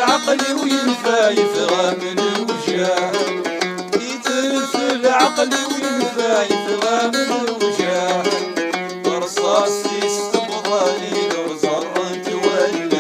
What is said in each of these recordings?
عقلي وينفى يفغى من الوجع، يتلف عقلي وينفى يفغى من الوجع، رصاصي استبضاني لو زرنت ولد.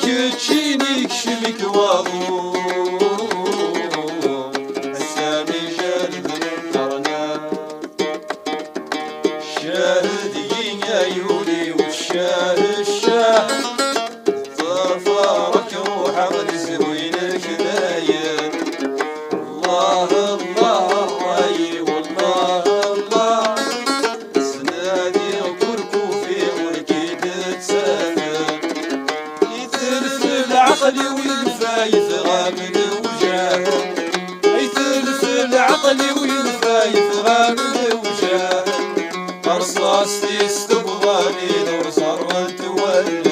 كتشيني كشمك واضو السامي شارد مقرنا شاهدين يا يولي والشاه الشاه طفارك روح غلزوين الكباير. الله الله الله والله الله سنادي وكركو في وركيد تسافر، عقلي وينفى يفغى من الوجع، يتلف العقلي وينفى يفغى من الوجع، رصاصتي استبضاني لو صرت ولد.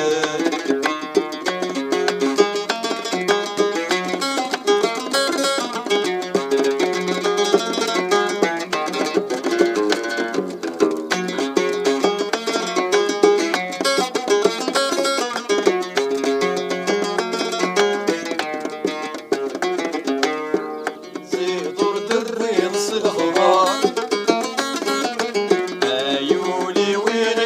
يولي وين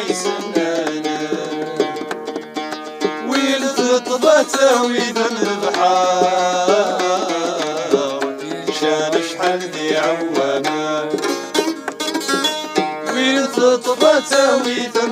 يسنانا ويل تطبته ويدن البحار شان شحال ذي عوانا ويل تطبته ويدن